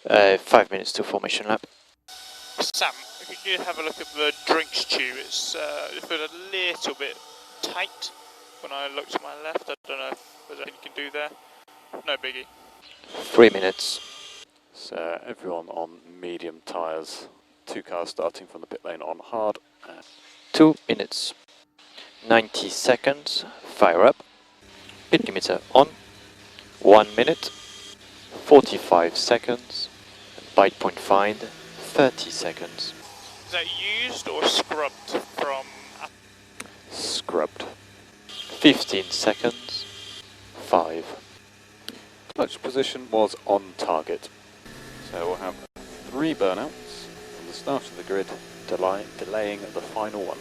5 minutes to formation lap. Sam, could you have a look at the drinks tube? It's been a little bit tight when I look to my left. I don't know if there's anything you can do there. No biggie. 3 minutes. So everyone on medium tyres. 2 cars starting from the pit lane on hard. 2 minutes. 90 seconds. Fire up. Pit limiter on. 1 minute. 45 seconds. Bite point find. 30 seconds. Is that used or scrubbed from? Scrubbed. 15 seconds. 5. Clutch position was on target. So we'll have 3 burnouts from the start of the grid, delaying the final one.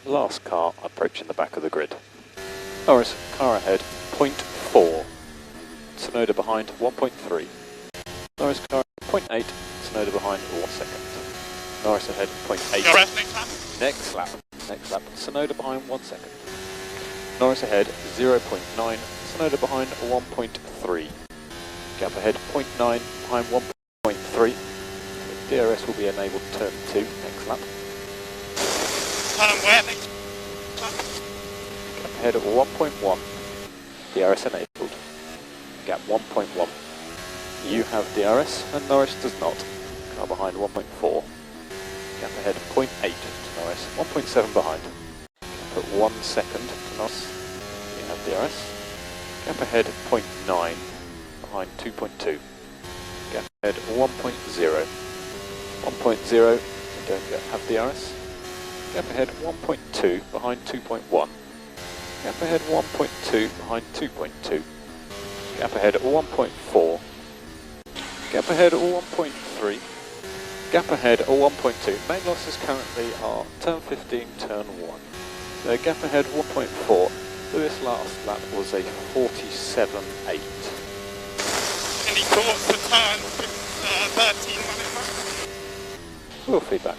Last car approaching the back of the grid. Norris, car ahead, 0.4. Tsunoda behind, 1.3. Norris, car 0.8. Tsunoda behind, 1 second. Norris ahead, 0.8. Next lap. Next lap. Tsunoda behind, 1 second. Norris ahead, 0.9. Tsunoda behind, 1.3. Gap ahead, 0.9. Behind, 1.3. DRS will be enabled turn 2, next lap. Where next? Gap ahead at 1.1. DRS enabled. Gap 1.1. You have DRS and Norris does not. Car behind 1.4. Gap ahead 0.8 to Norris. 1.7 behind. Gap at 1 second to Norris. You have DRS. Gap ahead 0.9. Behind 2.2. Gap ahead 1.0. 1.0. You don't yet have DRS. Gap ahead 1.2 behind 2.1. Gap ahead 1.2 behind 2.2. Gap ahead at 1.4. Gap ahead at 1.3. Gap ahead at 1.2. Main losses currently are turn 15, turn 1. So gap ahead 1.4. So this last lap was a 47.8. Any thoughts for turn 13? We'll feedback.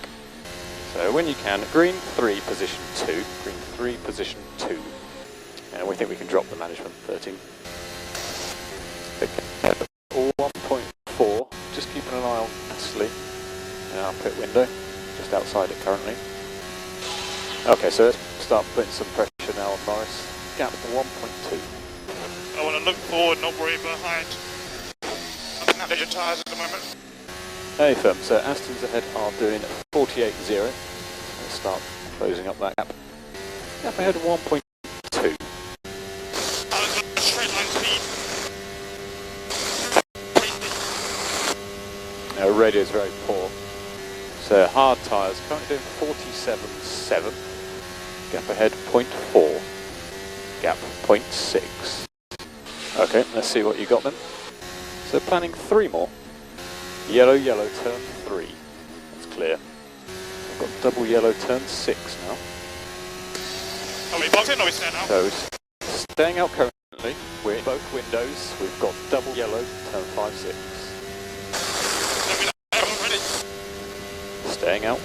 So when you can, green 3, position 2. Green 3, position 2. And we think we can drop the management 13. Okay. 1.4. Just keeping an eye on Astley in our pit window, just outside it currently. Okay, so let's start putting some pressure now on Norris. Gap 1.2. I want to look forward, not worry behind. I'm not your tyres at the moment. Hey firm, so Aston's ahead are doing 48.0. Let's start closing up that gap. Gap ahead 1.2. Straight line speed. Now radio is very poor. So hard tyres currently doing 47.7. Gap ahead 0.4. Gap 0.6. Okay, let's see what you got then. So planning 3 more. Yellow, yellow, turn 3. That's clear. I've got double yellow, turn 6 now. Are we boxing or are we staying out? So staying out currently, we're in both windows. We've got double yellow, turn 5, 6. Staying out.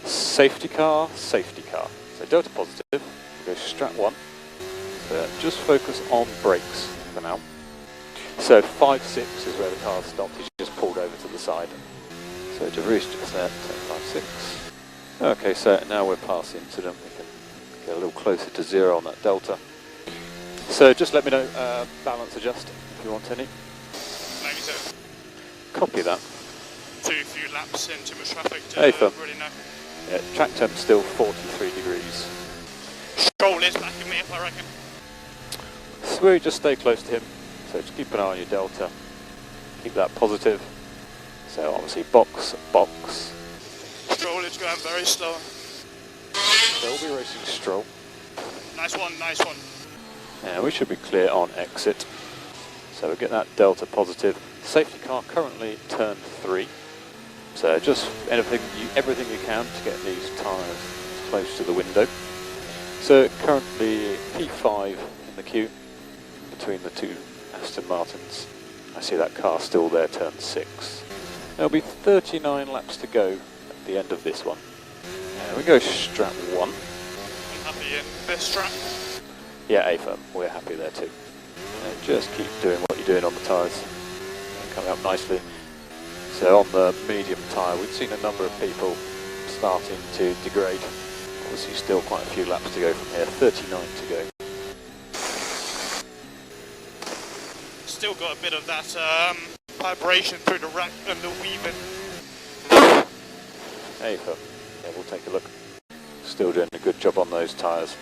Safety car, safety car. So delta positive, go strap 1. So just focus on brakes for now. So 5, 6 is where the car stopped. He's just pulled over to the side. So DeVries just there, 5, 6. Okay, so now we're past the incident. We can get a little closer to 0 on that delta. So just let me know, balance adjust if you want any. Maybe so. Copy that. Too few laps in, too much traffic to Hey, Phil. really know. Yeah, track temp's still 43 degrees. Stroll is backing me up, I reckon. So we just stay close to him. So just keep an eye on your delta. Keep that positive. So obviously box, box. Stroll is going very slow. So we'll be racing Stroll. Nice one, nice one. And we should be clear on exit. So we get that delta positive. Safety car currently turn 3. So just everything you can to get these tyres close to the window. So currently P5 in the queue between the 2 Aston Martins. I see that car still there, turn 6. There'll be 39 laps to go at the end of this one. And we go strap 1. I'm happy in this strap. Yeah, A-firm, we're happy there too. And just keep doing what you're doing on the tyres. coming up nicely. So on the medium tyre, we've seen a number of people starting to degrade. Obviously still quite a few laps to go from here, 39 to go. Still got a bit of that vibration through the rack and the weaving. Hey, yeah, we'll take a look. Still doing a good job on those tyres.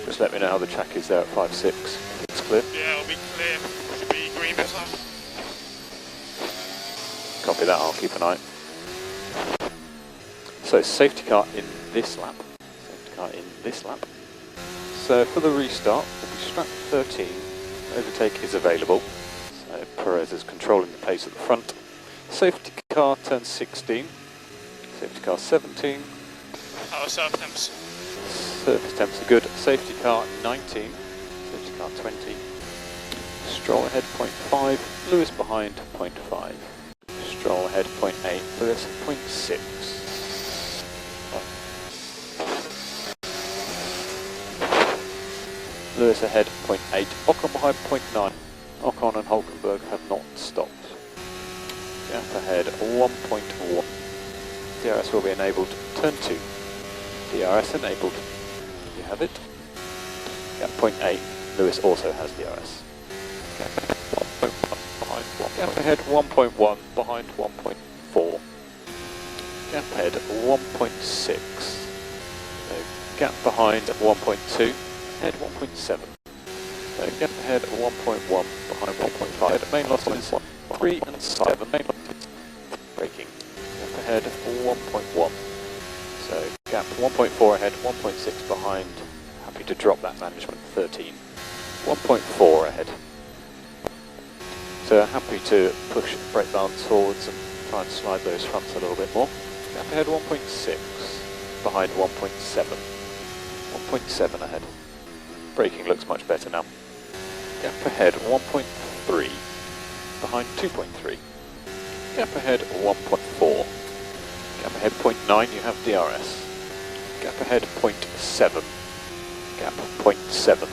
Just let me know how the track is there at 5.6. If it's clear. Yeah, it'll be clear. Should be green this time. Copy that, I'll keep an eye. So safety car in this lap. Safety car in this lap. So for the restart, we'll be strap 13. Overtake is available. So Perez is controlling the pace at the front. Safety car turns 16. Safety car 17. How are surface temps? Surface temps are good. Safety car 19. Safety car 20. Stroll ahead 0.5. Lewis behind 0.5. Stroll ahead 0.8. Lewis 0.6. Lewis ahead 0.8. Ocon behind 0.9. Ocon and Hulkenberg have not stopped. Gap ahead 1.1. DRS will be enabled. Turn 2. DRS enabled. You have it. Gap 0.8. Lewis also has DRS. Gap 1.1 behind 1. Gap ahead 1.1 behind 1.4. Gap ahead 1.6. So gap behind 1.2. Ahead 1.7. So gap ahead 1.1 behind 1.5. Main loss is 3 and 7. Main loss is braking. Gap ahead 1.1. So gap 1.4 ahead, 1.6 behind. Happy to drop that management 13. 1.4 ahead. So happy to push brake balance forwards and try and slide those fronts a little bit more. Gap ahead 1.6 behind 1.7. 1.7 ahead. Braking looks much better now. Gap ahead 1.3 behind 2.3. Gap ahead 1.4. Gap ahead 0.9, you have DRS. Gap ahead 0.7. Gap 0.7. I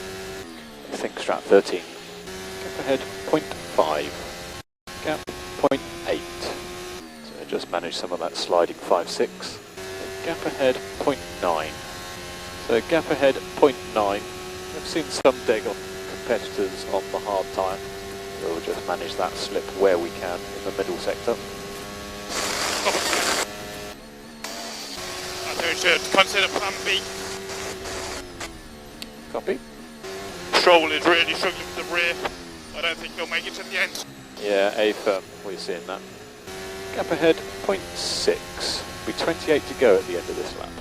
think strap 13. Gap ahead 0.5. Gap 0.8. So just manage some of that sliding 5.6. Gap ahead 0.9. So gap ahead 0.9. I've seen some Dagon competitors on the hard tyre. We'll just manage that slip where we can in the middle sector. I think we should consider plan B. Copy. Stroll is really struggling with the rear. I don't think he'll make it to the end. Yeah, A-firm, we're seeing that. Gap ahead 0.6. Be 28 to go at the end of this lap.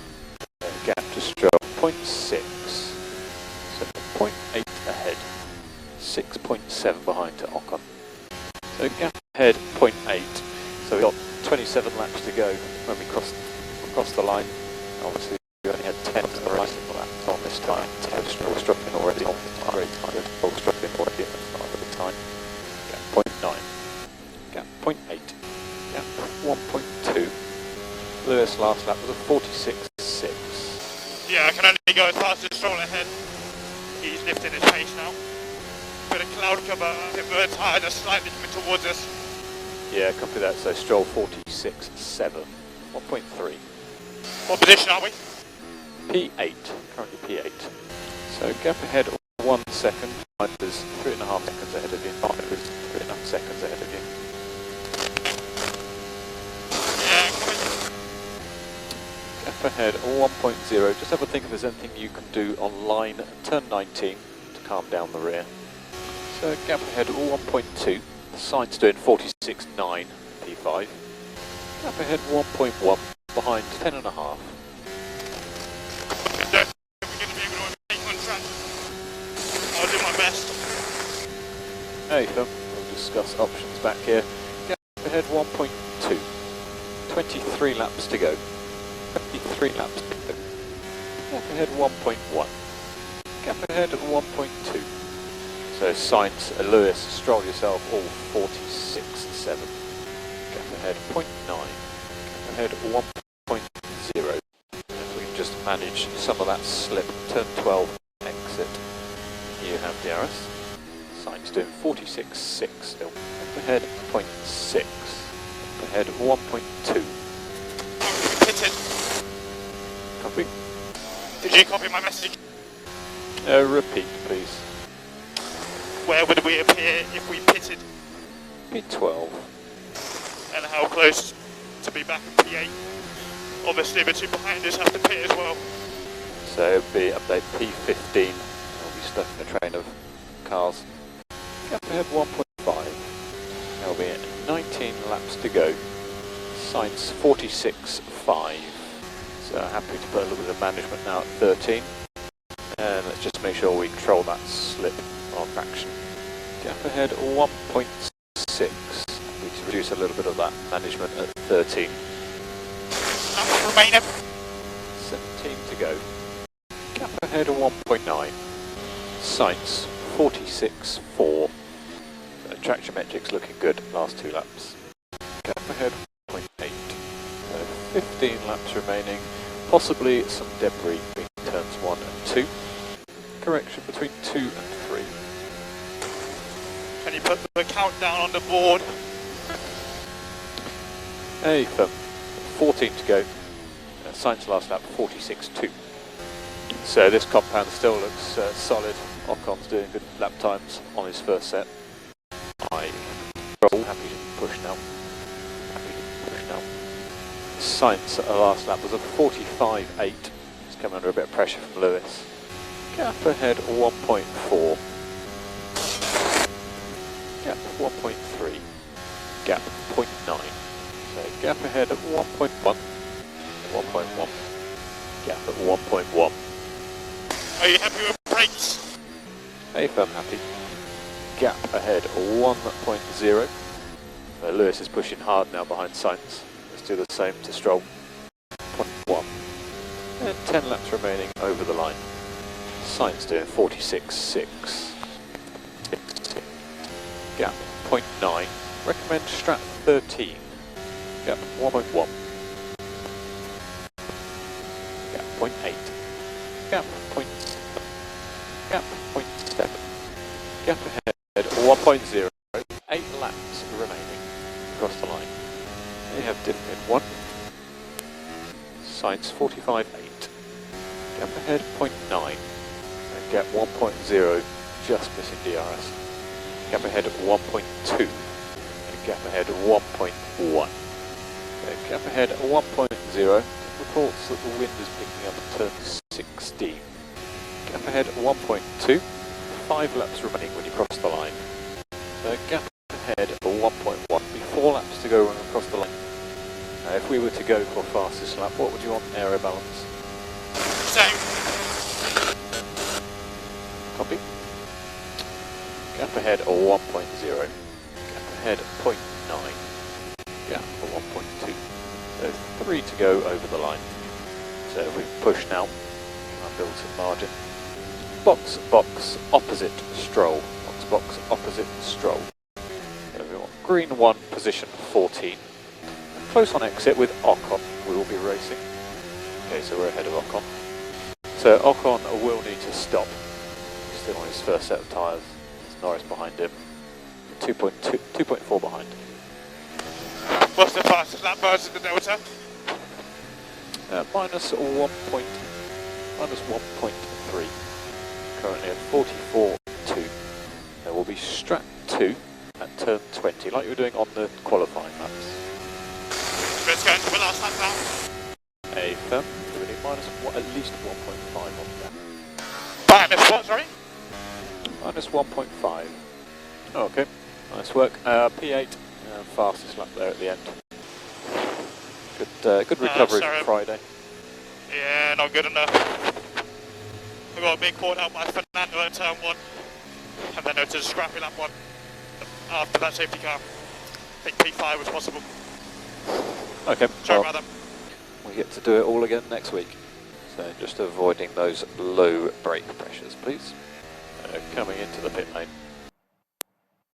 Gap to Stroll 0.6. So 0.8 ahead. 6.7 behind to Ocon. So gap ahead 0.8. So we've got 27 laps to go when we cross the line. Obviously we only had 10 to the right on this time. 10 Stroll struggling already on the time. Great time. Stroll struggling already at the start of the time. Gap 0.9. Gap 0.8. Gap 1.2. Lewis last lap was a 46.6. Yeah, I can only go as fast as Stroll ahead. He's lifting his pace now. Bit of cloud cover, I think the tyres are slightly coming towards us. Yeah, copy that. So Stroll 46.7. 1.3. What position are we? P8. Currently P8. So gap ahead 1 second. Mine was 3.5 seconds ahead of you. Mine was 3.5 seconds ahead of you. Yeah, coming. Gap ahead 1.0. Just have a think if there's anything you can do on line turn 19 to calm down the rear. So gap ahead 1.2. The sign's doing 46.9 P5. Gap ahead 1.1 behind 10.5. We're going to be able to make on track. I'll do my best. Hey, Phil. We'll discuss options back here. Gap ahead 1.2. 23 laps to go. 23 laps to go. Gap ahead 1.1. Gap ahead 1.2. So Sainz, Lewis, Stroll yourself, all 46.7. Gap ahead 0.9. Gap ahead 1.0. If we can just manage some of that slip, turn 12, exit. You have DRS. Sainz doing 46.6 still. Up ahead 0.6. Up ahead 1.2. Pitted. Copy. Did you copy my message? Repeat please. Where would we appear if we pitted? P12. And how close to be back in P8? Obviously the two behind us have to pit as well. So it'll be update P15. We'll be stuck in a train of cars. Up ahead 1.5. There'll be 19 laps to go. Sainz 46.5. So happy to put a little bit of management now at 13. And let's just make sure we control that slip on traction. Gap ahead 1.6. We can reduce a little bit of that management at 13. Remaining. 17 to go. Gap ahead 1.9. Sainz 46.4. Traction metrics looking good last 2 laps. Gap ahead 0.8. 15 laps remaining. Possibly some debris between turns 1 and 2. Correction between 2 and 3. Can you put the countdown on the board? Hey, 14 to go. Sainz last lap 46.2. So this compound still looks solid. Ocon's doing good lap times on his first set. Happy to push now. Sainz at the last lap was a 45.8. He's coming under a bit of pressure from Lewis. Gap ahead 1.4. Gap 1.3. Gap 0.9. So gap ahead at 1.1. 1.1. Gap at 1.1. Are you happy with brakes? Hey, if I'm happy. Gap ahead 1.0. Lewis is pushing hard now behind Sainz. Let's do the same to Stroll. 0.1. And 10 laps remaining over the line. Sainz doing 46.6. Gap 0.9. Recommend strat 13. Gap 1.1. Gap 0.8. Gap 0.7. Gap 0.7. Gap ahead 1.0. 8 laps remaining across the line. They have diff in 1. Sainz 45.8. Gap ahead 0.9. And gap 1.0 just missing DRS. Gap ahead of 1.2. And gap ahead of 1.1. Gap ahead at 1.0. Reports that the wind is picking up at turn 16. Gap ahead at 1.2. 5 laps remaining when you cross the line. So gap ahead at 1.1. 4 laps to go when we cross the line. If we were to go for fastest lap, what would you want aero balance? Same. Copy. Gap ahead at 1.0. Gap ahead at 0.9. Gap at 1.2. So 3 to go over the line. So if we push now, I'll build some margin. Box, box, opposite, Stroll. Box, box, opposite, Stroll. So we want green 1, position 14. Close on exit with Ocon, we will be racing. Okay, so we're ahead of Ocon. So Ocon will need to stop. He's still on his first set of tyres. There's Norris behind him. 2.4 behind. What's the fastest lap versus the Delta? Minus 1.3. Currently at 44.2. There will be strat 2 at turn 20, like you were doing on the qualifying laps. Let's go into the last lap now. A firm, minus at least 1.5 on that. Minus what, sorry? Minus 1.5. Oh, okay, nice work. P8, fastest lap there at the end. Good recovery from Friday. Yeah, not good enough. I got being caught out by Fernando in turn 1, and then it was a scrappy lap 1 after that safety car. I think P5 was possible. Okay, Sorry about that. We get to do it all again next week. So just avoiding those low brake pressures, please. Coming into the pit lane.